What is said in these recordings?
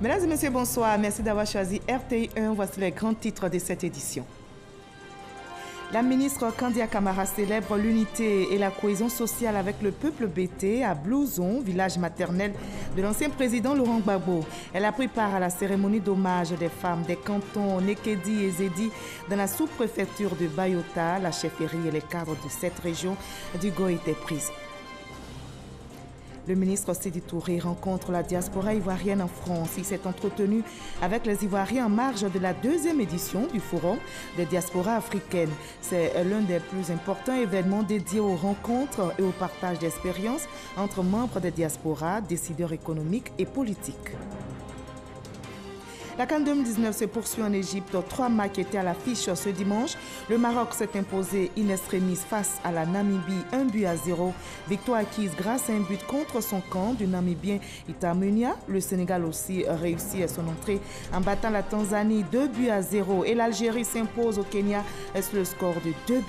Mesdames et messieurs, bonsoir. Merci d'avoir choisi RTI 1. Voici les grands titres de cette édition. La ministre Kandia Camara célèbre l'unité et la cohésion sociale avec le peuple bété à Blouson, village maternel de l'ancien président Laurent Gbagbo. Elle a pris part à la cérémonie d'hommage des femmes des cantons Nekedi et Zedi dans la sous-préfecture de Bayota. La chefferie et les cadres de cette région du Go étaient prises. Le ministre Sidi Touré rencontre la diaspora ivoirienne en France. Il s'est entretenu avec les Ivoiriens en marge de la deuxième édition du Forum des diasporas africaines. C'est l'un des plus importants événements dédiés aux rencontres et au partage d'expériences entre membres des diasporas, décideurs économiques et politiques. La CAN 2019 se poursuit en Égypte. 3 matchs étaient à l'affiche ce dimanche. Le Maroc s'est imposé in extremis face à la Namibie 1-0. Victoire acquise grâce à un but contre son camp du Namibien Itamunia. Le Sénégal aussi réussit son entrée en battant la Tanzanie 2-0. Et l'Algérie s'impose au Kenya sur le score de 2-0.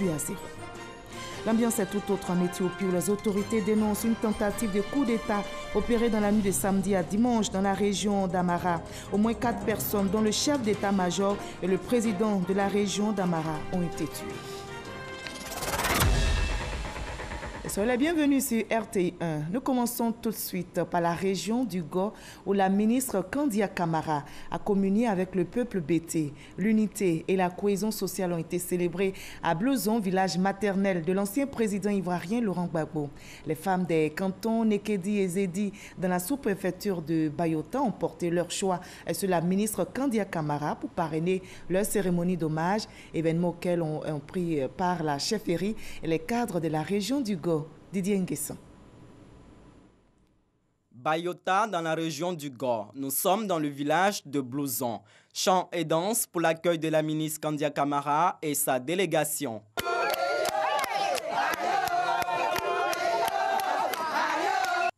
L'ambiance est tout autre en Éthiopie où les autorités dénoncent une tentative de coup d'État opérée dans la nuit de samedi à dimanche dans la région d'Amara. Au moins 4 personnes, dont le chef d'état-major et le président de la région d'Amara, ont été tuées. Soyez les bienvenus sur RTI 1. Nous commençons tout de suite par la région du Go où la ministre Kandia Camara a communié avec le peuple bété. L'unité et la cohésion sociale ont été célébrées à Blouson, village maternel de l'ancien président ivoirien Laurent Gbagbo. Les femmes des cantons Nekedi et Zedi dans la sous-préfecture de Bayota ont porté leur choix sur la ministre Kandia Camara pour parrainer leur cérémonie d'hommage, événement auquel ont pris part la chefferie et les cadres de la région du Go. Didier Nguesson. Bayota, dans la région du Go. Nous sommes dans le village de Blouson. Chant et danse pour l'accueil de la ministre Kandia Camara et sa délégation.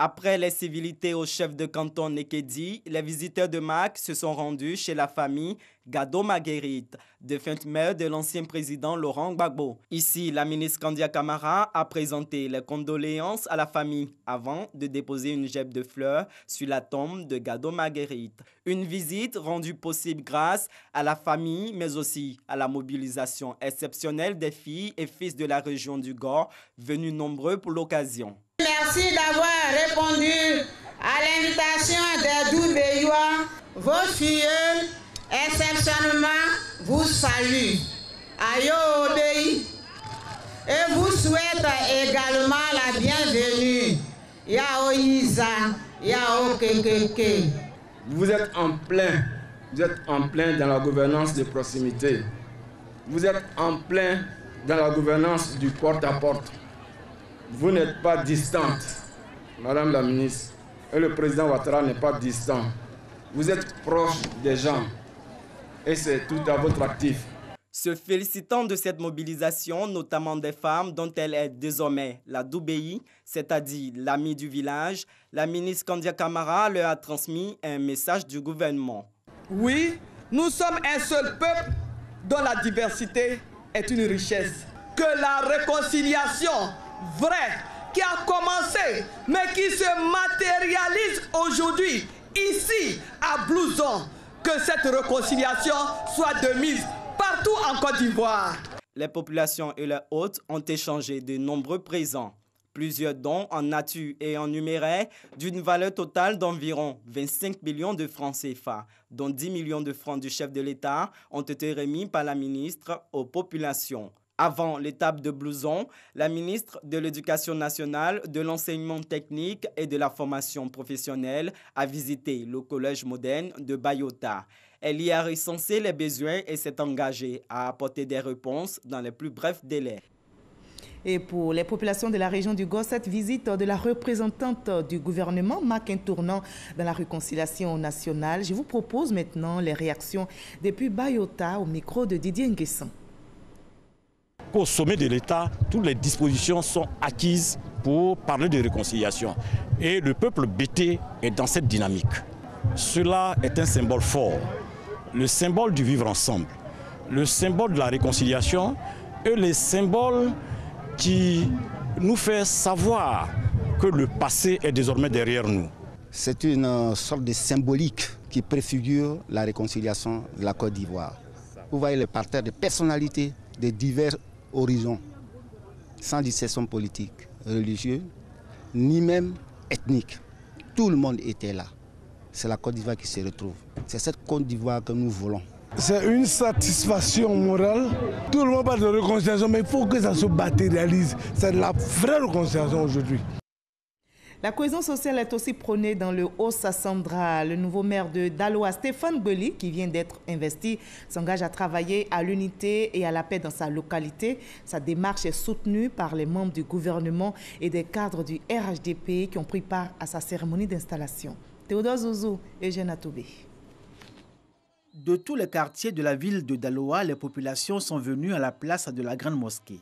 Après les civilités au chef de canton Nekedi, les visiteurs de MAC se sont rendus chez la famille Gado Marguerite, défunte mère de l'ancien président Laurent Gbagbo. Ici, la ministre Kandia Camara a présenté les condoléances à la famille avant de déposer une gemme de fleurs sur la tombe de Gado Marguerite. Une visite rendue possible grâce à la famille, mais aussi à la mobilisation exceptionnelle des filles et fils de la région du Go, venus nombreux pour l'occasion. Merci d'avoir répondu à l'invitation des Doubéois. Vos filles, exceptionnellement, vous saluent. Ayo obéi. Et vous souhaite également la bienvenue. Yao Isa, Yao Kekeke. Vous êtes en plein dans la gouvernance de proximité. Vous êtes en plein dans la gouvernance du porte-à-porte. Vous n'êtes pas distante, Madame la ministre, et le président Ouattara n'est pas distant. Vous êtes proche des gens et c'est tout à votre actif. Se félicitant de cette mobilisation, notamment des femmes dont elle est désormais la Doubéi, c'est-à-dire l'amie du village, la ministre Kandia Camara leur a transmis un message du gouvernement. Oui, nous sommes un seul peuple dont la diversité est une richesse. Que la réconciliation vraie qui a commencé mais qui se matérialise aujourd'hui ici à Blouson, que cette réconciliation soit de mise partout en Côte d'Ivoire. Les populations et leurs hôtes ont échangé de nombreux présents, plusieurs dons en nature et en numéraire d'une valeur totale d'environ 25 millions de francs CFA, dont 10 millions de francs du chef de l'État ont été remis par la ministre aux populations. Avant l'étape de Blouson, la ministre de l'Éducation nationale, de l'enseignement technique et de la formation professionnelle a visité le collège moderne de Bayota. Elle y a recensé les besoins et s'est engagée à apporter des réponses dans les plus brefs délais. Et pour les populations de la région du Go, cette visite de la représentante du gouvernement marque un tournant dans la réconciliation nationale. Je vous propose maintenant les réactions depuis Bayota au micro de Didier Nguesson. Au sommet de l'État, toutes les dispositions sont acquises pour parler de réconciliation. Et le peuple bété est dans cette dynamique. Cela est un symbole fort, le symbole du vivre ensemble, le symbole de la réconciliation et le symbole qui nous fait savoir que le passé est désormais derrière nous. C'est une sorte de symbolique qui préfigure la réconciliation de la Côte d'Ivoire. Vous voyez le parterre de personnalités de divers horizons, sans distinction politique, religieuse, ni même ethnique. Tout le monde était là. C'est la Côte d'Ivoire qui se retrouve. C'est cette Côte d'Ivoire que nous voulons. C'est une satisfaction morale. Tout le monde parle de réconciliation, mais il faut que ça se matérialise. C'est la vraie réconciliation aujourd'hui. La cohésion sociale est aussi prônée dans le Haut-Sassandra. Le nouveau maire de Daloa, Stéphane Beli, qui vient d'être investi, s'engage à travailler à l'unité et à la paix dans sa localité. Sa démarche est soutenue par les membres du gouvernement et des cadres du RHDP qui ont pris part à sa cérémonie d'installation. Théodore Zouzou et Eugène Atoubé. De tous les quartiers de la ville de Daloa, les populations sont venues à la place de la Grande Mosquée.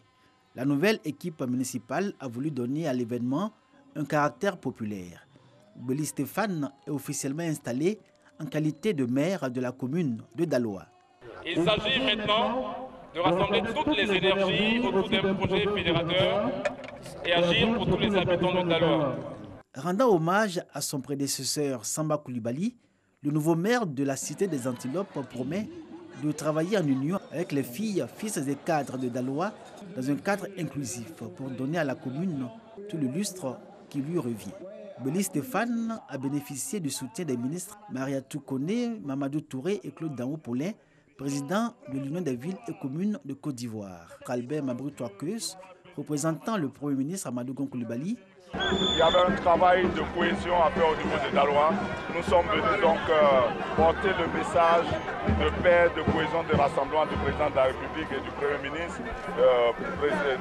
La nouvelle équipe municipale a voulu donner à l'événement un caractère populaire. Beli Stéphane est officiellement installé en qualité de maire de la commune de Daloa. Il s'agit maintenant de rassembler toutes les énergies autour d'un projet fédérateur et agir pour tous les habitants de Daloa. Rendant hommage à son prédécesseur Samba Coulibaly, le nouveau maire de la cité des Antilopes promet de travailler en union avec les filles, fils et cadres de Daloa dans un cadre inclusif pour donner à la commune tout le lustre qui lui revient. Beli Stéphane a bénéficié du soutien des ministres Maria Toukone, Mamadou Touré et Claude Danho-Paulin, président de l'Union des villes et communes de Côte d'Ivoire. Albert Mabrou-Touakeus, représentant le Premier ministre Amadou Gon Coulibaly. Il y avait un travail de cohésion à faire au niveau de Daloa. Nous sommes venus donc porter le message de paix, de cohésion, de rassemblement du président de la République et du Premier ministre,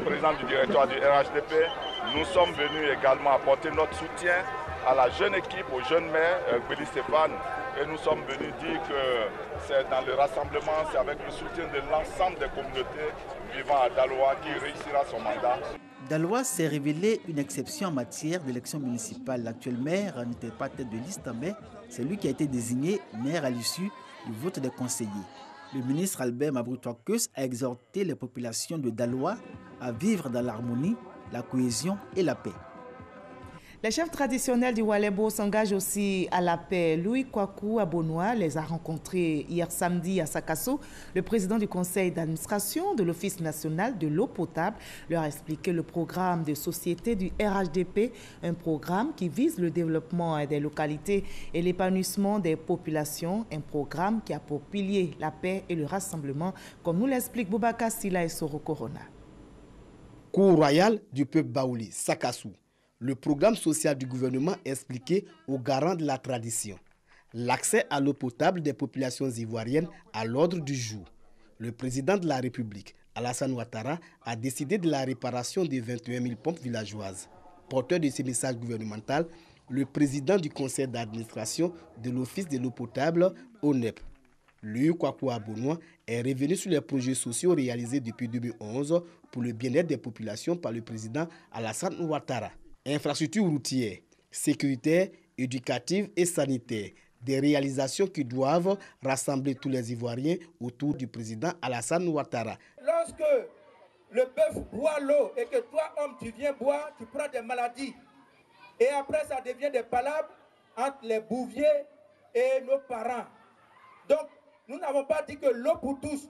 président du directoire du RHDP. Nous sommes venus également apporter notre soutien à la jeune équipe, au jeune maire, Beli Stéphane. Et nous sommes venus dire que c'est dans le rassemblement, c'est avec le soutien de l'ensemble des communautés vivant à Daloa qui réussira son mandat. Daloa s'est révélé une exception en matière d'élection municipale. L'actuel maire n'était pas tête de liste, mais c'est lui qui a été désigné maire à l'issue du vote des conseillers. Le ministre Albert Mabrou-Touakeus a exhorté les populations de Daloa à vivre dans l'harmonie, la cohésion et la paix. Les chefs traditionnels du Walebo s'engagent aussi à la paix. Louis Kwaku Abonoua les a rencontrés hier samedi à Sakasso. Le président du conseil d'administration de l'Office national de l'eau potable leur a expliqué le programme de société du RHDP, un programme qui vise le développement des localités et l'épanouissement des populations, un programme qui a pour pilier la paix et le rassemblement, comme nous l'explique Boubacar Silla et Soro Corona. Cour royale du peuple baouli, Sakassou. Le programme social du gouvernement expliqué aux garants de la tradition. L'accès à l'eau potable des populations ivoiriennes à l'ordre du jour. Le président de la République, Alassane Ouattara, a décidé de la réparation des 21 000 pompes villageoises. Porteur de ce message gouvernemental, le président du conseil d'administration de l'Office de l'eau potable, ONEP, Louis Kwaku Abonoua, est revenu sur les projets sociaux réalisés depuis 2011 pour le bien-être des populations par le président Alassane Ouattara. Infrastructures routières, sécuritaires, éducatives et sanitaires, des réalisations qui doivent rassembler tous les Ivoiriens autour du président Alassane Ouattara. Lorsque le bœuf boit l'eau et que toi, homme, tu viens boire, tu prends des maladies. Et après, ça devient des palabres entre les bouviers et nos parents. Donc, nous n'avons pas dit que l'eau pour tous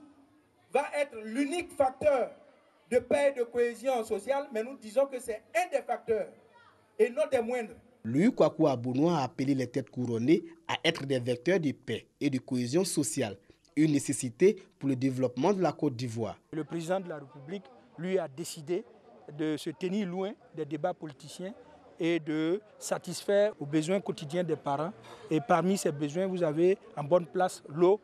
va être l'unique facteur de paix et de cohésion sociale, mais nous disons que c'est un des facteurs et non des moindres. Louis Kwaku Abonoua a appelé les têtes couronnées à être des vecteurs de paix et de cohésion sociale, une nécessité pour le développement de la Côte d'Ivoire. Le président de la République, lui, a décidé de se tenir loin des débats politiciens et de satisfaire aux besoins quotidiens des parents. Et parmi ces besoins, vous avez en bonne place l'eau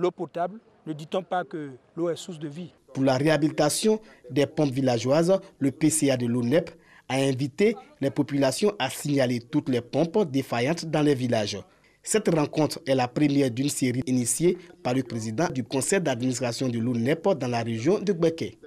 potable. Ne dit-on pas que l'eau est source de vie? Pour la réhabilitation des pompes villageoises, le PCA de l'ONEP a invité les populations à signaler toutes les pompes défaillantes dans les villages. Cette rencontre est la première d'une série initiée par le président du conseil d'administration de l'ONEP dans la région de Gbeke.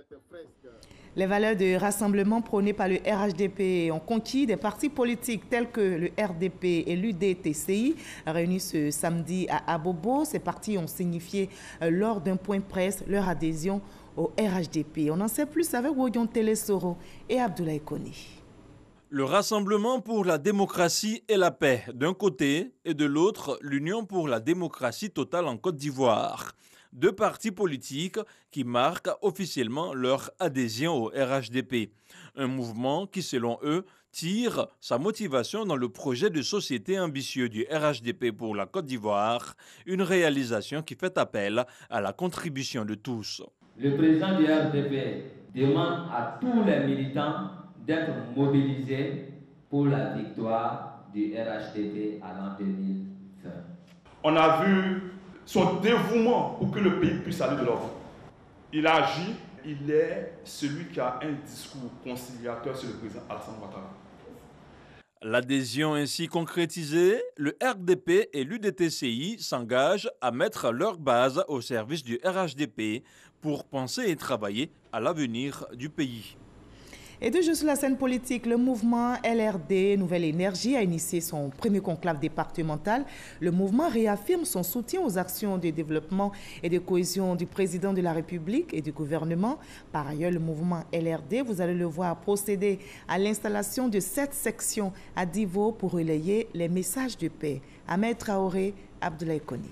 Les valeurs de rassemblement prônées par le RHDP ont conquis des partis politiques tels que le RDP et l'UDTCI. Réunis ce samedi à Abobo, ces partis ont signifié lors d'un point presse leur adhésion au RHDP. On en sait plus avec Woyon Télé Soro et Abdoulaye Koni. Le Rassemblement pour la démocratie et la paix d'un côté et de l'autre l'Union pour la démocratie totale en Côte d'Ivoire. Deux partis politiques qui marquent officiellement leur adhésion au RHDP. Un mouvement qui, selon eux, tire sa motivation dans le projet de société ambitieux du RHDP pour la Côte d'Ivoire, une réalisation qui fait appel à la contribution de tous. Le président du RHDP demande à tous les militants d'être mobilisés pour la victoire du RHDP à l'an 2020. On a vu son dévouement pour que le pays puisse aller de l'avant. Il agit, il est celui qui a un discours conciliateur sur le président Alassane Ouattara. L'adhésion ainsi concrétisée, le RDP et l'UDTCI s'engagent à mettre leur base au service du RHDP pour penser et travailler à l'avenir du pays. Et de jeu sur la scène politique, le mouvement LRD Nouvelle Énergie a initié son premier conclave départemental. Le mouvement réaffirme son soutien aux actions de développement et de cohésion du président de la République et du gouvernement. Par ailleurs, le mouvement LRD, vous allez le voir, procéder à l'installation de 7 sections à Divo pour relayer les messages de paix. Ahmed Traoré, Abdoulaye Koni.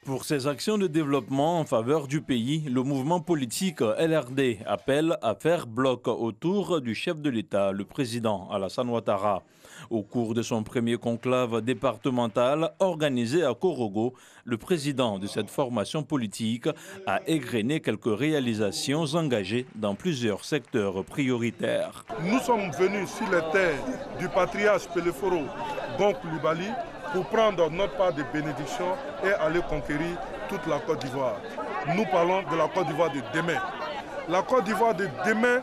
Pour ces actions de développement en faveur du pays, le mouvement politique LRD appelle à faire bloc autour du chef de l'État, le président Alassane Ouattara. Au cours de son premier conclave départemental organisé à Korogo, le président de cette formation politique a égrené quelques réalisations engagées dans plusieurs secteurs prioritaires. Nous sommes venus sur les terres du patriarche Peleforo Gon Coulibaly pour prendre notre part de bénédiction et aller conquérir toute la Côte d'Ivoire. Nous parlons de la Côte d'Ivoire de demain. La Côte d'Ivoire de demain,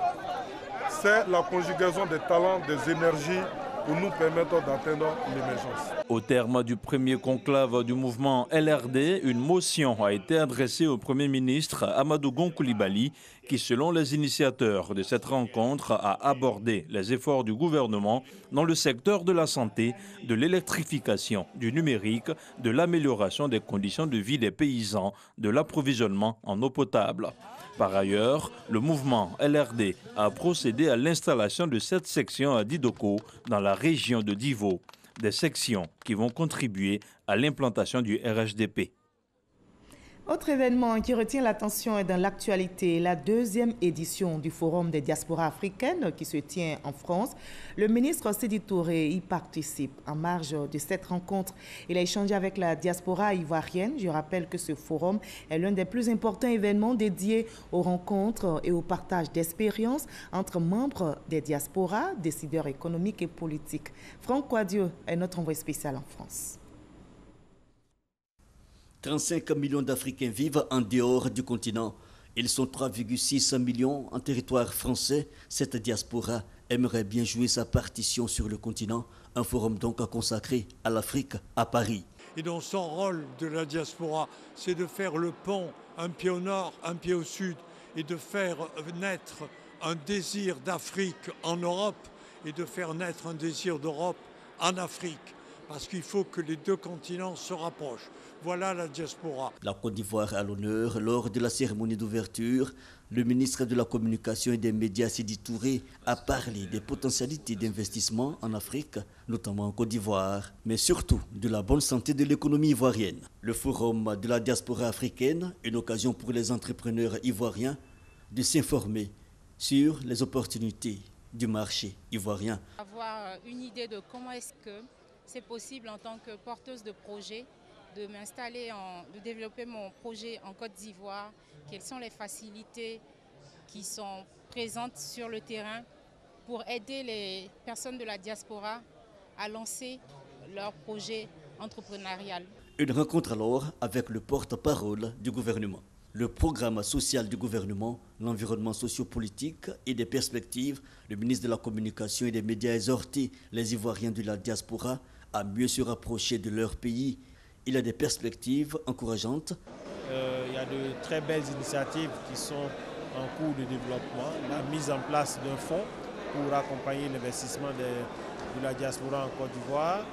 c'est la conjugaison des talents, des énergies pour nous permettre d'atteindre l'émergence. Au terme du premier conclave du mouvement LRD, une motion a été adressée au Premier ministre Amadou Gon Coulibaly qui, selon les initiateurs de cette rencontre, a abordé les efforts du gouvernement dans le secteur de la santé, de l'électrification, du numérique, de l'amélioration des conditions de vie des paysans, de l'approvisionnement en eau potable. Par ailleurs, le mouvement LRD a procédé à l'installation de 7 sections à Didoko dans la région de Divo, des sections qui vont contribuer à l'implantation du RHDP. Autre événement qui retient l'attention est dans l'actualité, la 2e édition du Forum des diasporas africaines qui se tient en France. Le ministre Sidi Touré y participe. En marge de cette rencontre, il a échangé avec la diaspora ivoirienne. Je rappelle que ce forum est l'un des plus importants événements dédiés aux rencontres et au partage d'expériences entre membres des diasporas, décideurs économiques et politiques. Franck Quadieu est notre envoyé spécial en France. 35 millions d'Africains vivent en dehors du continent. Ils sont 3,6 millions en territoire français. Cette diaspora aimerait bien jouer sa partition sur le continent. Un forum donc consacré à l'Afrique à Paris. Et dans son rôle de la diaspora, c'est de faire le pont, un pied au nord, un pied au sud, et de faire naître un désir d'Afrique en Europe et de faire naître un désir d'Europe en Afrique. Parce qu'il faut que les deux continents se rapprochent. Voilà la diaspora. La Côte d'Ivoire à l'honneur lors de la cérémonie d'ouverture. Le ministre de la Communication et des Médias, Sidi Touré, a parlé des potentialités d'investissement en Afrique, notamment en Côte d'Ivoire, mais surtout de la bonne santé de l'économie ivoirienne. Le forum de la diaspora africaine, une occasion pour les entrepreneurs ivoiriens de s'informer sur les opportunités du marché ivoirien. Avoir une idée de comment est-ce que c'est possible en tant que porteuse de projet de m'installer, de développer mon projet en Côte d'Ivoire, quelles sont les facilités qui sont présentes sur le terrain pour aider les personnes de la diaspora à lancer leur projet entrepreneurial. Une rencontre alors avec le porte-parole du gouvernement. Le programme social du gouvernement, l'environnement sociopolitique et des perspectives, le ministre de la Communication et des Médias a exhorté les Ivoiriens de la diaspora à mieux se rapprocher de leur pays. Il y a des perspectives encourageantes. Il y a de très belles initiatives qui sont en cours de développement. La mise en place d'un fonds pour accompagner l'investissement de la diaspora en Côte d'Ivoire.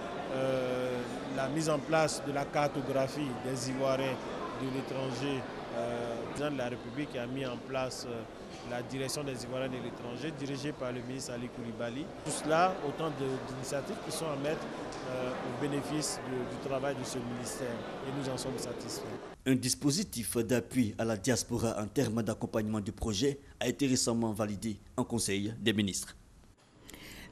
La mise en place de la cartographie des Ivoiriens de l'étranger le président de la République a mis en place la direction des Ivoiriens de l'étranger, dirigée par le ministre Ali Koulibaly. Tout cela, autant d'initiatives qui sont à mettre au bénéfice du travail de ce ministère. Et nous en sommes satisfaits. Un dispositif d'appui à la diaspora en termes d'accompagnement du projet a été récemment validé en Conseil des ministres.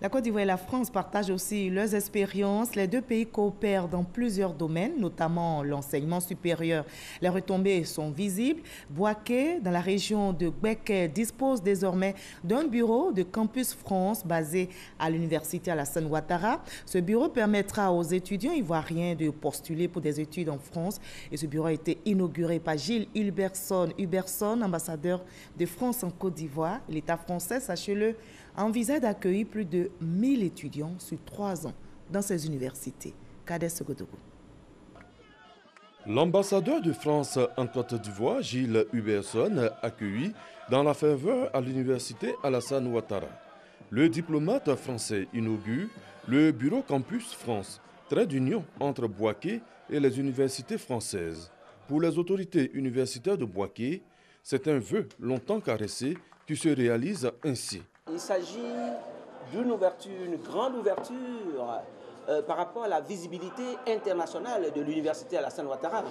La Côte d'Ivoire et la France partagent aussi leurs expériences. Les deux pays coopèrent dans plusieurs domaines, notamment l'enseignement supérieur. Les retombées sont visibles. Bouaké, dans la région de Gbeke, dispose désormais d'un bureau de Campus France basé à l'université Alassane Ouattara. Ce bureau permettra aux étudiants ivoiriens de postuler pour des études en France. Et ce bureau a été inauguré par Gilles Huberson, ambassadeur de France en Côte d'Ivoire. L'État français, sachez-le, envisage d'accueillir plus de 1000 étudiants sur 3 ans dans ces universités. Kader Segodogo. L'ambassadeur de France en Côte d'Ivoire, Gilles Huberson, accueilli dans la ferveur à l'université Alassane Ouattara. Le diplomate français inaugure le bureau Campus France, trait d'union entre Bouaké et les universités françaises. Pour les autorités universitaires de Bouaké, c'est un vœu longtemps caressé qui se réalise ainsi. Il s'agit d'une ouverture, une grande ouverture par rapport à la visibilité internationale de l'université Alassane Ouattara.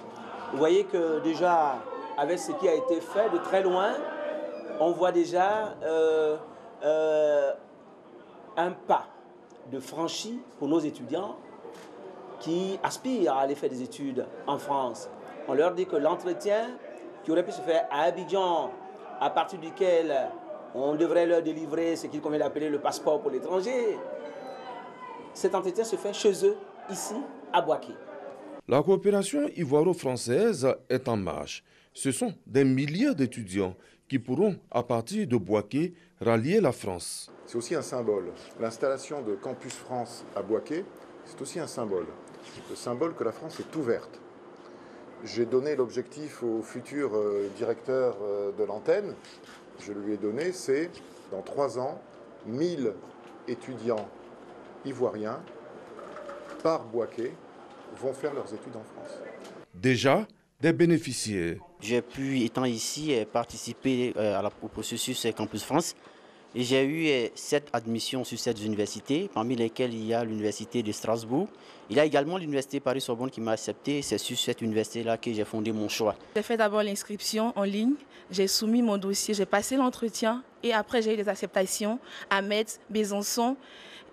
Vous voyez que déjà, avec ce qui a été fait de très loin, on voit déjà un pas de franchi pour nos étudiants qui aspirent à aller faire des études en France. On leur dit que l'entretien qui aurait pu se faire à Abidjan, à partir duquel on devrait leur délivrer ce qu'il convient d'appeler le passeport pour l'étranger. Cet entretien se fait chez eux, ici, à Bouaké. La coopération ivoiro-française est en marche. Ce sont des milliers d'étudiants qui pourront, à partir de Bouaké, rallier la France. C'est aussi un symbole. L'installation de Campus France à Bouaké, c'est aussi un symbole. Le symbole que la France est ouverte. J'ai donné l'objectif au futur directeur de l'antenne. Je lui ai donné, c'est dans 3 ans, 1000 étudiants ivoiriens par Bouaké vont faire leurs études en France. Déjà, des bénéficiaires. J'ai pu, étant ici, participer au processus Campus France. Et j'ai eu 7 admissions sur 7 universités, parmi lesquelles il y a l'université de Strasbourg. Il y a également l'université Paris-Sorbonne qui m'a accepté. C'est sur cette université-là que j'ai fondé mon choix. J'ai fait d'abord l'inscription en ligne, j'ai soumis mon dossier, j'ai passé l'entretien et après j'ai eu des acceptations à Metz, Besançon.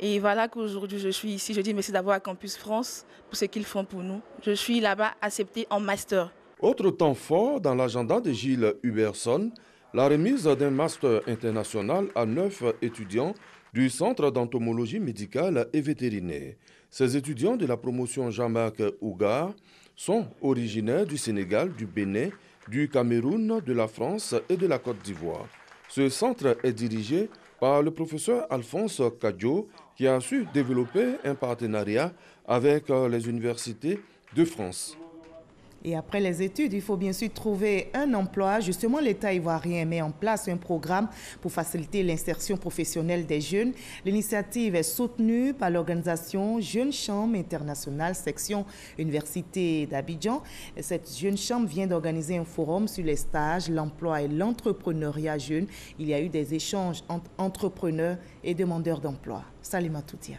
Et voilà qu'aujourd'hui je suis ici. Je dis merci d'abord à Campus France pour ce qu'ils font pour nous. Je suis là-bas acceptée en master. Autre temps fort dans l'agenda de Gilles Huberson, la remise d'un master international à 9 étudiants du Centre d'entomologie médicale et vétérinaire. Ces étudiants de la promotion Jean-Marc Ougar sont originaires du Sénégal, du Bénin, du Cameroun, de la France et de la Côte d'Ivoire. Ce centre est dirigé par le professeur Alphonse Kadjo qui a su développer un partenariat avec les universités de France. Et après les études, il faut bien sûr trouver un emploi. Justement, l'État ivoirien met en place un programme pour faciliter l'insertion professionnelle des jeunes. L'initiative est soutenue par l'organisation Jeune Chambre Internationale, section Université d'Abidjan. Cette Jeune Chambre vient d'organiser un forum sur les stages, l'emploi et l'entrepreneuriat jeune. Il y a eu des échanges entre entrepreneurs et demandeurs d'emploi. Salima Toutia.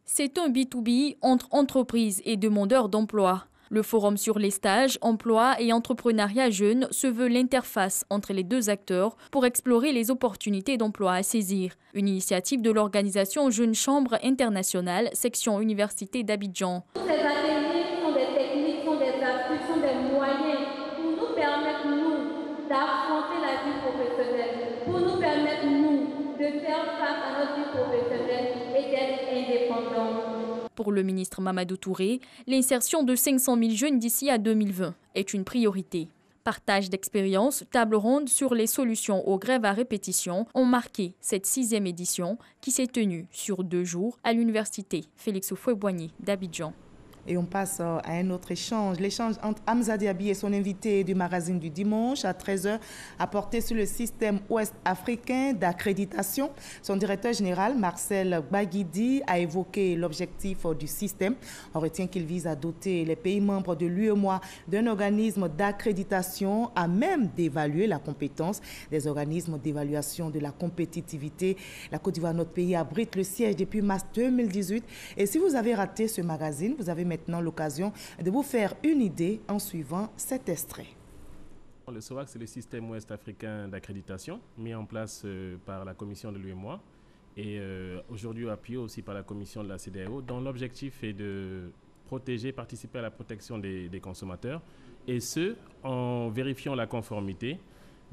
C'est un B2B entre entreprises et demandeurs d'emploi. Le forum sur les stages, emploi et entrepreneuriat jeune se veut l'interface entre les deux acteurs pour explorer les opportunités d'emploi à saisir. Une initiative de l'organisation Jeune Chambre Internationale, section Université d'Abidjan. Ces ateliers sont des techniques, sont des astuces, sont des moyens pour nous permettre, nous, d'affronter la vie professionnelle, pour nous permettre, nous, de faire face à notre vie professionnelle et d'être indépendants. Pour le ministre Mamadou Touré, l'insertion de 500 000 jeunes d'ici à 2020 est une priorité. Partage d'expériences, table ronde sur les solutions aux grèves à répétition ont marqué cette 6e édition qui s'est tenue sur 2 jours à l'université Félix Houphouët-Boigny d'Abidjan. Et on passe à un autre échange. L'échange entre Hamza Diaby et son invité du magazine du dimanche à 13h a porté sur le système ouest-africain d'accréditation. Son directeur général, Marcel Baguidi, a évoqué l'objectif du système. On retient qu'il vise à doter les pays membres de l'UEMOA d'un organisme d'accréditation à même d'évaluer la compétence des organismes d'évaluation de la compétitivité. La Côte d'Ivoire, notre pays, abrite le siège depuis mars 2018. Et si vous avez raté ce magazine, vous avez maintenant l'occasion de vous faire une idée en suivant cet extrait. Le SOAC, c'est le système ouest-africain d'accréditation mis en place par la commission de l'UEMOA et aujourd'hui appuyé aussi par la commission de la CEDEAO, dont l'objectif est de protéger, participer à la protection des consommateurs, et ce, en vérifiant la conformité,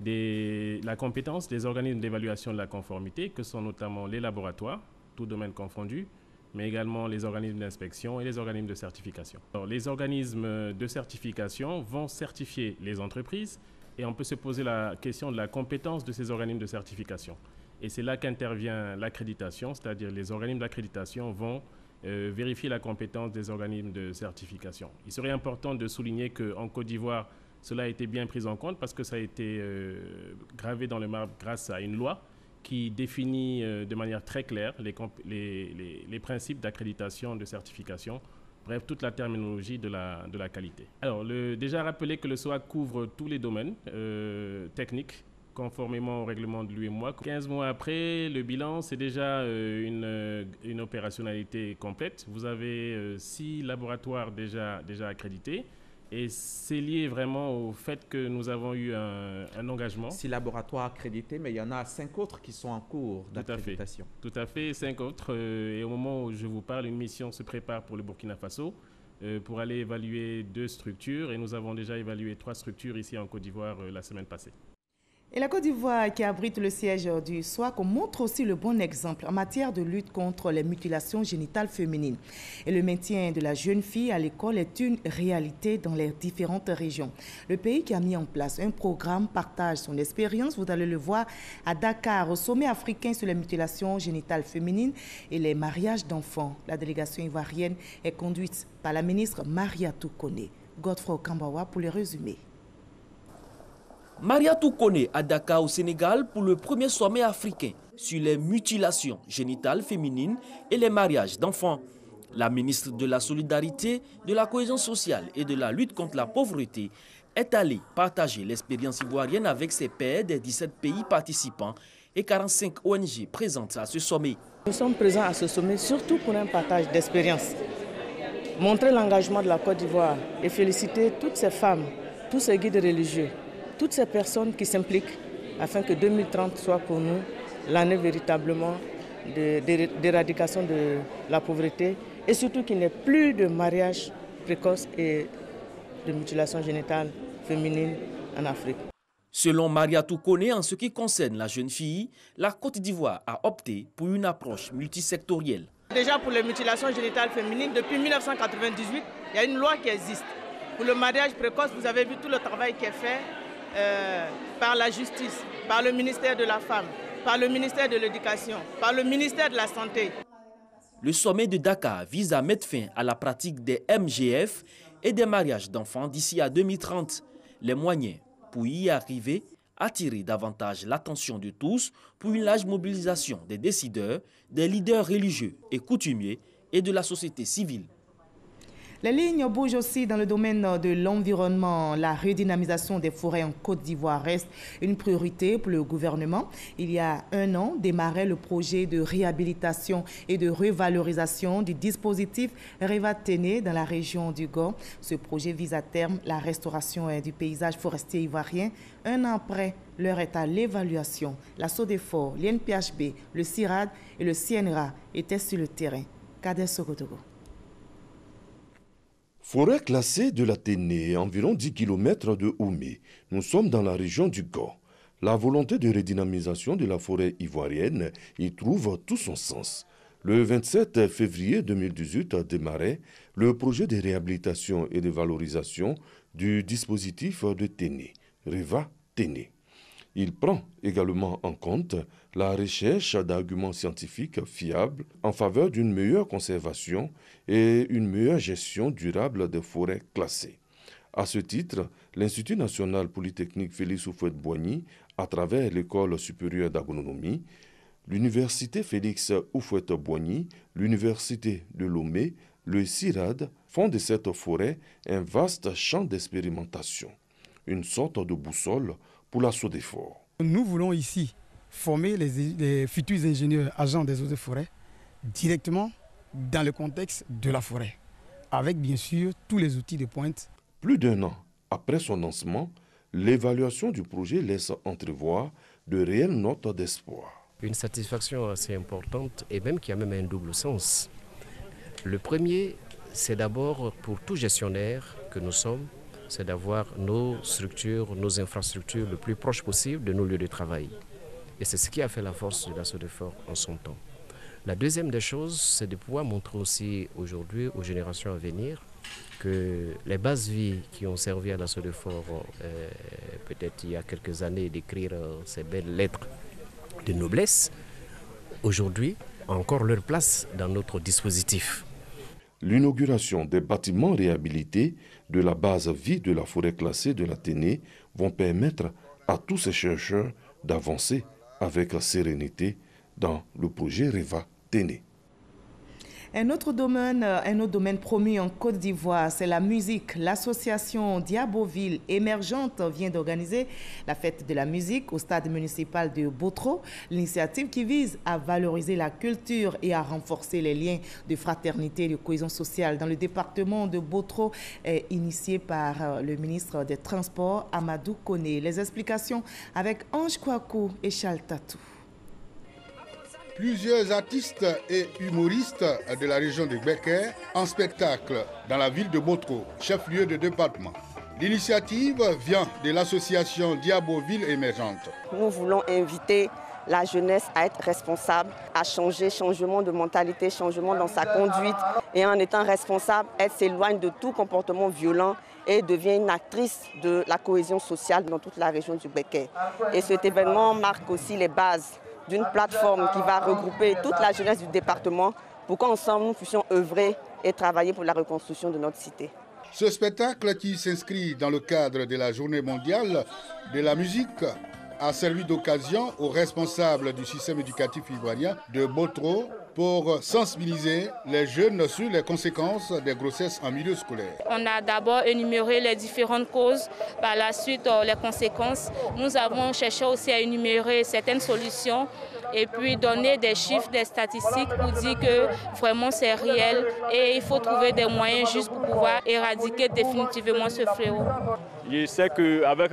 la compétence des organismes d'évaluation de la conformité, que sont notamment les laboratoires, tout domaine confondu, mais également les organismes d'inspection et les organismes de certification. Alors, les organismes de certification vont certifier les entreprises et on peut se poser la question de la compétence de ces organismes de certification. Et c'est là qu'intervient l'accréditation, c'est-à-dire les organismes d'accréditation vont vérifier la compétence des organismes de certification. Il serait important de souligner qu'en Côte d'Ivoire, cela a été bien pris en compte parce que ça a été gravé dans le marbre grâce à une loi qui définit de manière très claire les principes d'accréditation, de certification, bref, toute la terminologie de la qualité. Alors, déjà rappelé que le SOAC couvre tous les domaines techniques, conformément au règlement de l'UEMOA. 15 mois après, le bilan, c'est déjà une opérationnalité complète. Vous avez 6 laboratoires déjà accrédités. Et c'est lié vraiment au fait que nous avons eu un engagement. 6 laboratoires accrédités, mais il y en a 5 autres qui sont en cours d'accréditation. Tout à fait, 5 autres. Et au moment où je vous parle, une mission se prépare pour le Burkina Faso pour aller évaluer 2 structures. Et nous avons déjà évalué 3 structures ici en Côte d'Ivoire la semaine passée. Et la Côte d'Ivoire, qui abrite le siège du SOAC, montre aussi le bon exemple en matière de lutte contre les mutilations génitales féminines. Et le maintien de la jeune fille à l'école est une réalité dans les différentes régions. Le pays qui a mis en place un programme partage son expérience. Vous allez le voir à Dakar, au sommet africain sur les mutilations génitales féminines et les mariages d'enfants. La délégation ivoirienne est conduite par la ministre Mariatou Koné. Godfrey Okambawa pour le résumé. Mariatou Koné à Dakar au Sénégal pour le premier sommet africain sur les mutilations génitales féminines et les mariages d'enfants. La ministre de la Solidarité, de la Cohésion sociale et de la lutte contre la pauvreté est allée partager l'expérience ivoirienne avec ses pairs des 17 pays participants et 45 ONG présentes à ce sommet. Nous sommes présents à ce sommet surtout pour un partage d'expérience. Montrer l'engagement de la Côte d'Ivoire et féliciter toutes ces femmes, tous ces guides religieux, toutes ces personnes qui s'impliquent afin que 2030 soit pour nous l'année véritablement d'éradication de la pauvreté et surtout qu'il n'y ait plus de mariage précoce et de mutilation génitale féminine en Afrique. Selon Mariatou Koné, en ce qui concerne la jeune fille, la Côte d'Ivoire a opté pour une approche multisectorielle. Déjà pour les mutilations génitales féminines, depuis 1998, il y a une loi qui existe. Pour le mariage précoce, vous avez vu tout le travail qui est fait par la justice, par le ministère de la Femme, par le ministère de l'Éducation, par le ministère de la Santé. Le sommet de Dakar vise à mettre fin à la pratique des MGF et des mariages d'enfants d'ici à 2030. Les moyens pour y arriver, attirer davantage l'attention de tous pour une large mobilisation des décideurs, des leaders religieux et coutumiers et de la société civile. Les lignes bougent aussi dans le domaine de l'environnement. La redynamisation des forêts en Côte d'Ivoire reste une priorité pour le gouvernement. Il y a un an, démarrait le projet de réhabilitation et de revalorisation du dispositif Revaténé dans la région du Gor. Ce projet vise à terme la restauration du paysage forestier ivoirien. Un an après, l'heure est à l'évaluation. La SODEFOR, l'INPHB, le CIRAD et le CNRA étaient sur le terrain. Kader Sokotogo. Forêt classée de la Téné, environ 10 km de Oumé. Nous sommes dans la région du Gor. La volonté de redynamisation de la forêt ivoirienne y trouve tout son sens. Le 27 février 2018 a démarré le projet de réhabilitation et de valorisation du dispositif de Téné, Reva Téné. Il prend également en compte la recherche d'arguments scientifiques fiables en faveur d'une meilleure conservation et une meilleure gestion durable des forêts classées. À ce titre, l'Institut national polytechnique Félix Houphouët-Boigny, à travers l'École supérieure d'agronomie, l'Université Félix Houphouët-Boigny, l'Université de Lomé, le CIRAD font de cette forêt un vaste champ d'expérimentation, une sorte de boussole pour la SODEFOR. Nous voulons ici former les futurs ingénieurs agents des eaux et forêts directement dans le contexte de la forêt, avec bien sûr tous les outils de pointe. Plus d'1 an après son lancement, l'évaluation du projet laisse entrevoir de réelles notes d'espoir. Une satisfaction assez importante et même qui a même un double sens. Le premier, c'est d'abord pour tout gestionnaire que nous sommes, c'est d'avoir nos structures, nos infrastructures le plus proches possible de nos lieux de travail. Et c'est ce qui a fait la force de la SODEFOR en son temps. La deuxième des choses, c'est de pouvoir montrer aussi aujourd'hui aux générations à venir que les bases vies qui ont servi à la SODEFOR peut-être il y a quelques années d'écrire ces belles lettres de noblesse, aujourd'hui ont encore leur place dans notre dispositif. L'inauguration des bâtiments réhabilités de la base vie de la forêt classée de la Téné vont permettre à tous ces chercheurs d'avancer avec sérénité dans le projet REVA Téné. Un autre domaine promu en Côte d'Ivoire, c'est la musique. L'association Diaboville émergente vient d'organiser la fête de la musique au stade municipal de Botro. L'initiative qui vise à valoriser la culture et à renforcer les liens de fraternité et de cohésion sociale dans le département de Botro est initiée par le ministre des Transports, Amadou Koné. Les explications avec Ange Kouakou et Charles Tatou. Plusieurs artistes et humoristes de la région de Becker en spectacle dans la ville de Botro, chef-lieu de département. L'initiative vient de l'association Diaboville émergente. Nous voulons inviter la jeunesse à être responsable, à changer, changement de mentalité, changement dans sa conduite. Et en étant responsable, elle s'éloigne de tout comportement violent et devient une actrice de la cohésion sociale dans toute la région du Becker. Et cet événement marque aussi les bases d'une plateforme qui va regrouper toute la jeunesse du département pour qu'ensemble nous puissions œuvrer et travailler pour la reconstruction de notre cité. Ce spectacle qui s'inscrit dans le cadre de la Journée mondiale de la musique a servi d'occasion aux responsables du système éducatif ivoirien de Botro pour sensibiliser les jeunes sur les conséquences des grossesses en milieu scolaire. On a d'abord énuméré les différentes causes, par la suite les conséquences. Nous avons cherché aussi à énumérer certaines solutions et puis donner des chiffres, des statistiques pour dire que vraiment c'est réel et il faut trouver des moyens justes pour pouvoir éradiquer définitivement ce fléau. Je sais qu'avec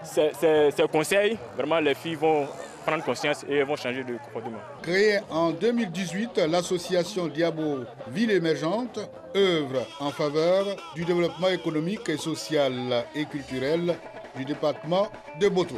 ces conseils, vraiment les filles vont prendre conscience et vont changer de comportement. Créée en 2018, l'association Diaboville émergente œuvre en faveur du développement économique et social et culturel du département de Botro.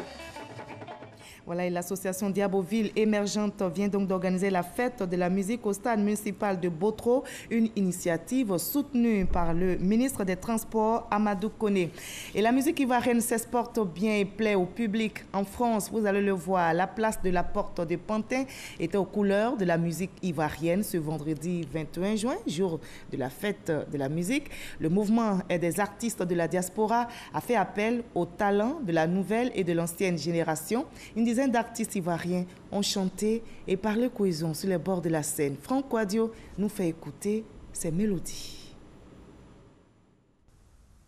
Voilà, et l'association Diaboville émergente vient donc d'organiser la fête de la musique au stade municipal de Botro, une initiative soutenue par le ministre des Transports, Amadou Koné. Et la musique ivoirienne s'exporte bien et plaît au public. En France, vous allez le voir, la place de la Porte de Pantin était aux couleurs de la musique ivoirienne ce vendredi 21 juin, jour de la fête de la musique. Le mouvement et des artistes de la diaspora a fait appel aux talents de la nouvelle et de l'ancienne génération. Une dizaine d'artistes ivoiriens ont chanté et parlé cohésion sur les bords de la Seine. Franck Quadio nous fait écouter ces mélodies.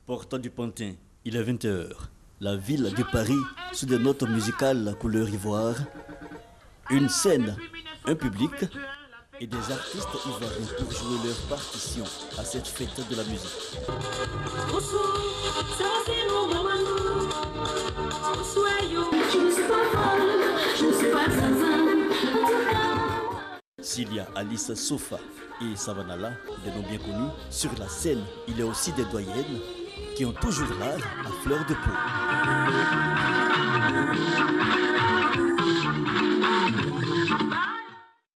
Porte du Pantin, il est 20h. La ville de Paris, sous des notes musicales couleur ivoire. Une scène, un public et des artistes ivoiriens pour jouer leur partition à cette fête de la musique. S'il y a Alice Sofa et Savanala, des noms bien connus, sur la scène, il y a aussi des doyennes qui ont toujours l'art à fleur de peau.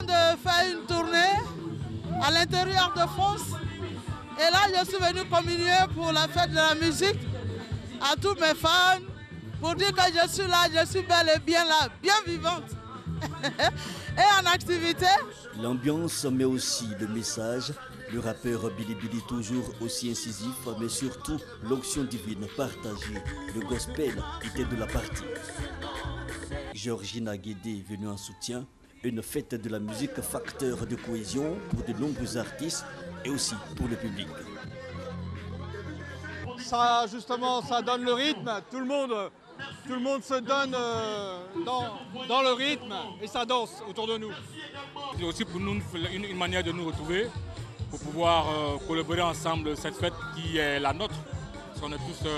De faire une tournée à l'intérieur de France et là je suis venu communier pour la fête de la musique à tous mes fans pour dire que je suis là, je suis bel et bien là, bien vivante et en activité. L'ambiance, mais aussi le message. Le rappeur Billy Billy, toujours aussi incisif, mais surtout l'onction divine partagée. Le gospel était de la partie. Georgina Guédé venue en soutien. Une fête de la musique, facteur de cohésion pour de nombreux artistes et aussi pour le public. Ça, justement, ça donne le rythme. Tout le monde se donne dans le rythme et ça danse autour de nous. C'est aussi pour nous une manière de nous retrouver, pour pouvoir collaborer ensemble cette fête qui est la nôtre. Parce qu'on est tous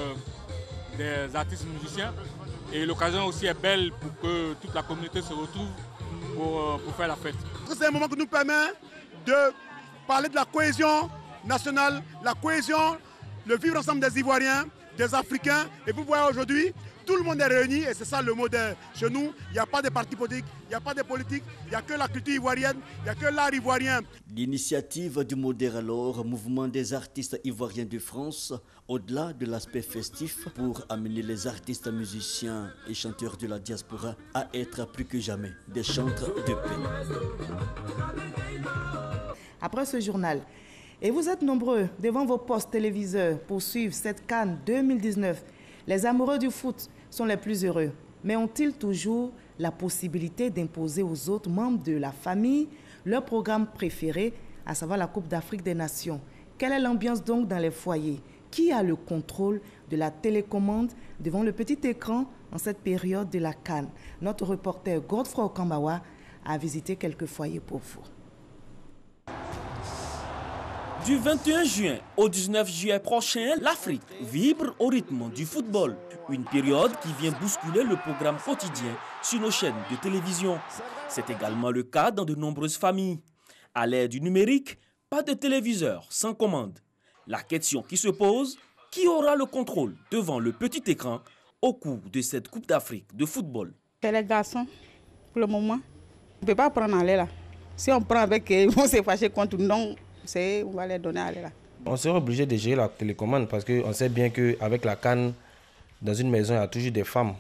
des artistes musiciens. Et l'occasion aussi est belle pour que toute la communauté se retrouve pour faire la fête. C'est un moment qui nous permet de parler de la cohésion nationale, la cohésion, le vivre ensemble des Ivoiriens, des Africains. Et vous voyez aujourd'hui, tout le monde est réuni et c'est ça le modèle. Chez nous, il n'y a pas de parti politique, il n'y a pas de politique, il n'y a que la culture ivoirienne, il n'y a que l'art ivoirien. L'initiative du MODER alors, mouvement des artistes ivoiriens de France, au-delà de l'aspect festif, pour amener les artistes, musiciens et chanteurs de la diaspora à être plus que jamais des chantres de paix. Après ce journal, et vous êtes nombreux devant vos postes téléviseurs pour suivre cette CAN 2019, les amoureux du foot sont les plus heureux. Mais ont-ils toujours la possibilité d'imposer aux autres membres de la famille leur programme préféré, à savoir la Coupe d'Afrique des Nations? Quelle est l'ambiance donc dans les foyers? Qui a le contrôle de la télécommande devant le petit écran en cette période de la CAN? Notre reporter Godfrey Okambawa a visité quelques foyers pour vous. Du 21 juin au 19 juillet prochain, l'Afrique vibre au rythme du football. Une période qui vient bousculer le programme quotidien sur nos chaînes de télévision. C'est également le cas dans de nombreuses familles. À l'ère du numérique, pas de téléviseur sans commande. La question qui se pose, qui aura le contrôle devant le petit écran au cours de cette Coupe d'Afrique de football? C'est les garçons, pour le moment. On ne peut pas prendre aller là. Si on prend avec eux, ils vont se fâcher contre nous. On va les donner à aller là. On sera obligé de gérer la télécommande parce qu'on sait bien qu'avec la CAN, dans une maison, il y a toujours des femmes.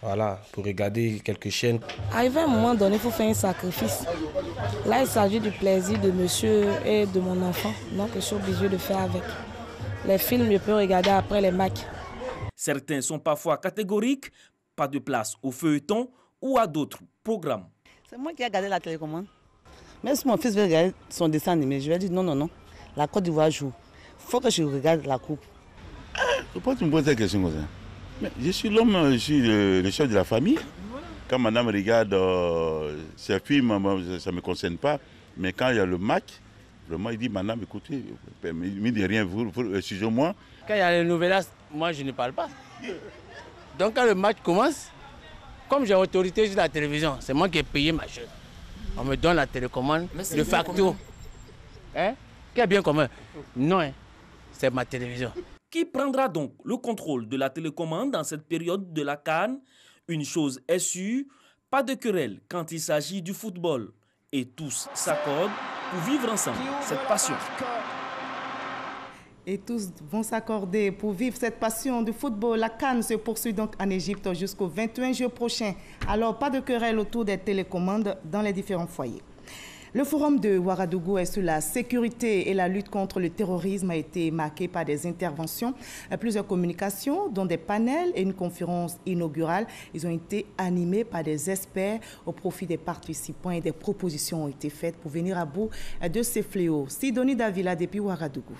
Voilà, pour regarder quelques chaînes. Arrivé à un moment donné, il faut faire un sacrifice. Là, il s'agit du plaisir de monsieur et de mon enfant. Donc, je suis obligé de faire avec. Les films, je peux regarder après les matchs. Certains sont parfois catégoriques, pas de place au feuilleton ou à d'autres programmes. C'est moi qui ai gardé la télécommande. Même si mon fils veut regarder son dessin animé, je lui ai dit non, la Côte d'Ivoire joue. Il faut que je regarde la coupe. Pourquoi tu me poses cette question comme ça? Mais je suis l'homme, je suis le chef de la famille. Quand madame regarde ses films, ça ne me concerne pas. Mais quand il y a le match, vraiment, il dit madame, écoutez, il ne dit rien, excusez-moi. Quand il y a les nouvelles, moi je ne parle pas. Donc quand le match commence, comme j'ai autorité sur la télévision, c'est moi qui ai payé ma chose. On me donne la télécommande de facto. Hein? Qui est bien commun? Non, c'est ma télévision. Qui prendra donc le contrôle de la télécommande dans cette période de la CAN? Une chose est sûre, pas de querelle quand il s'agit du football. Et tous s'accordent pour vivre ensemble cette passion. Et tous vont s'accorder pour vivre cette passion du football. La CAN se poursuit donc en Égypte jusqu'au 21 juillet prochain. Alors, pas de querelle autour des télécommandes dans les différents foyers. Le forum de Ouagadougou est sur la sécurité et la lutte contre le terrorisme a été marqué par des interventions, plusieurs communications, dont des panels et une conférence inaugurale. Ils ont été animés par des experts au profit des participants et des propositions ont été faites pour venir à bout de ces fléaux. Sidonie Davila depuis Ouagadougou.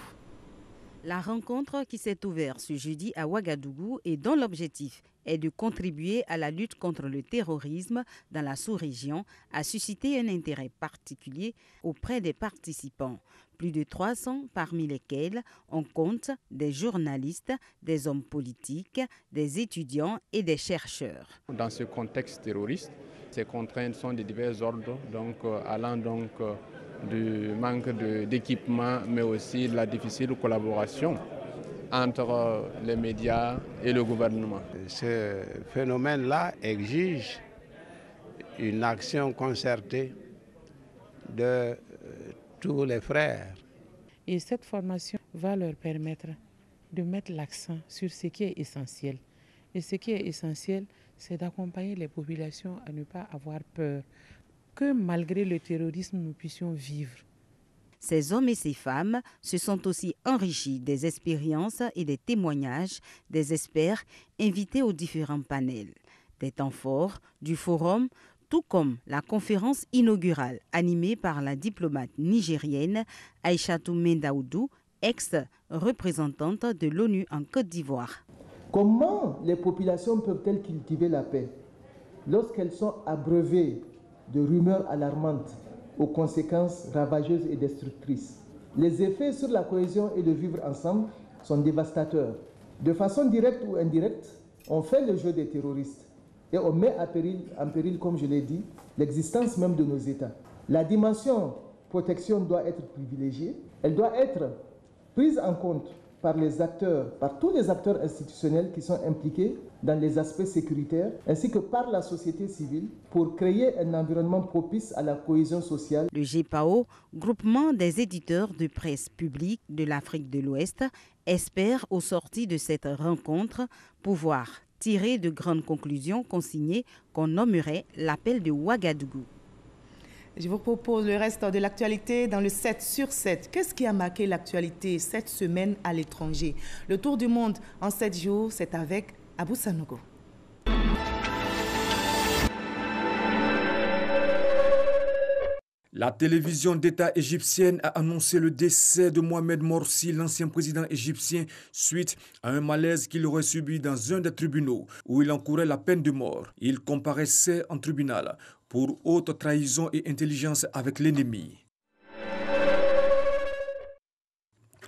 La rencontre qui s'est ouverte ce jeudi à Ouagadougou et dont l'objectif est de contribuer à la lutte contre le terrorisme dans la sous-région a suscité un intérêt particulier auprès des participants. Plus de 300 parmi lesquels on compte des journalistes, des hommes politiques, des étudiants et des chercheurs. Dans ce contexte terroriste, ces contraintes sont de divers ordres, allant du manque d'équipement, mais aussi de la difficile collaboration entre les médias et le gouvernement. Ce phénomène-là exige une action concertée de tous les frères. Et cette formation va leur permettre de mettre l'accent sur ce qui est essentiel Et ce qui est essentiel, c'est d'accompagner les populations à ne pas avoir peur, que malgré le terrorisme, nous puissions vivre. Ces hommes et ces femmes se sont aussi enrichis des expériences et des témoignages des experts invités aux différents panels. Des temps forts du forum, tout comme la conférence inaugurale animée par la diplomate nigérienne Aïchatou Mendaoudou, ex-représentante de l'ONU en Côte d'Ivoire. Comment les populations peuvent-elles cultiver la paix lorsqu'elles sont abreuvées de rumeurs alarmantes aux conséquences ravageuses et destructrices? Les effets sur la cohésion et le vivre ensemble sont dévastateurs. De façon directe ou indirecte, on fait le jeu des terroristes et on met en péril, comme je l'ai dit, l'existence même de nos États. La dimension protection doit être privilégiée, elle doit être prise en compte par les acteurs, par tous les acteurs institutionnels qui sont impliqués dans les aspects sécuritaires, ainsi que par la société civile, pour créer un environnement propice à la cohésion sociale. Le GPAO, groupement des éditeurs de presse publique de l'Afrique de l'Ouest, espère, au sorti de cette rencontre, pouvoir tirer de grandes conclusions consignées qu'on nommerait l'appel de Ouagadougou. Je vous propose le reste de l'actualité dans le 7 sur 7. Qu'est-ce qui a marqué l'actualité cette semaine à l'étranger? Le tour du monde en 7 jours, c'est avec Abou Sanogo. La télévision d'État égyptienne a annoncé le décès de Mohamed Morsi, l'ancien président égyptien, suite à un malaise qu'il aurait subi dans un des tribunaux où il encourait la peine de mort. Il comparaissait en tribunal pour haute trahison et intelligence avec l'ennemi.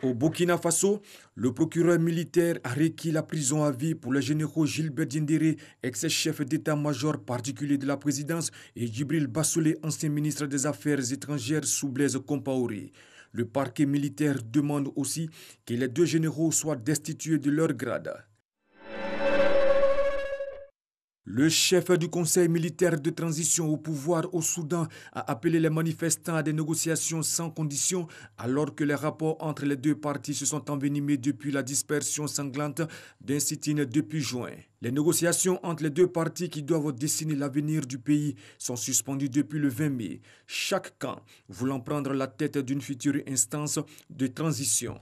Au Burkina Faso, le procureur militaire a requis la prison à vie pour le général Gilbert Diendéré, ex-chef d'état-major particulier de la présidence, et Djibril Bassolé, ancien ministre des Affaires étrangères sous Blaise Compaoré. Le parquet militaire demande aussi que les deux généraux soient destitués de leur grade. Le chef du conseil militaire de transition au pouvoir au Soudan a appelé les manifestants à des négociations sans condition alors que les rapports entre les deux parties se sont envenimés depuis la dispersion sanglante d'un sit-in depuis juin. Les négociations entre les deux parties qui doivent dessiner l'avenir du pays sont suspendues depuis le 20 mai, chaque camp voulant prendre la tête d'une future instance de transition.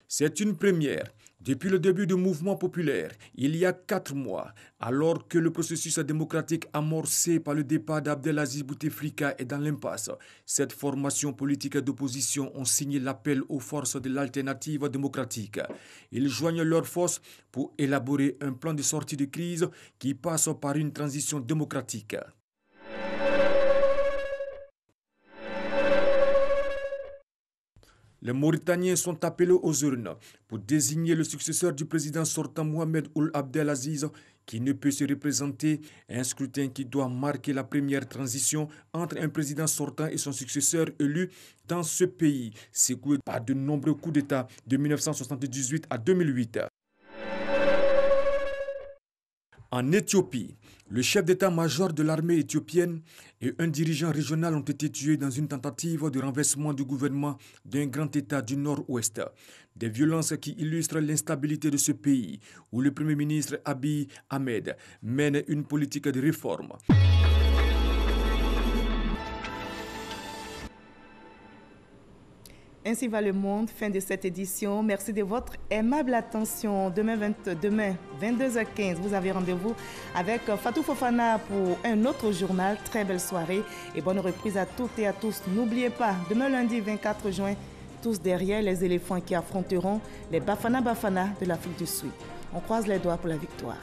C'est une première. Depuis le début du mouvement populaire, il y a 4 mois, alors que le processus démocratique amorcé par le départ d'Abdelaziz Bouteflika est dans l'impasse, cette formation politique d'opposition ont signé l'appel aux forces de l'alternative démocratique. Ils joignent leurs forces pour élaborer un plan de sortie de crise qui passe par une transition démocratique. Les Mauritaniens sont appelés aux urnes pour désigner le successeur du président sortant Mohamed Ould Abdelaziz qui ne peut se représenter à un scrutin qui doit marquer la première transition entre un président sortant et son successeur élu dans ce pays, secoué par de nombreux coups d'État de 1978 à 2008. En Éthiopie, le chef d'état-major de l'armée éthiopienne et un dirigeant régional ont été tués dans une tentative de renversement du gouvernement d'un grand État du Nord-Ouest. Des violences qui illustrent l'instabilité de ce pays, où le Premier ministre Abiy Ahmed mène une politique de réforme. Ainsi va le monde, fin de cette édition. Merci de votre aimable attention. Demain 22h15, vous avez rendez-vous avec Fatou Fofana pour un autre journal. Très belle soirée et bonne reprise à toutes et à tous. N'oubliez pas, demain lundi 24 juin, tous derrière les éléphants qui affronteront les Bafana Bafana de l'Afrique du Sud. On croise les doigts pour la victoire.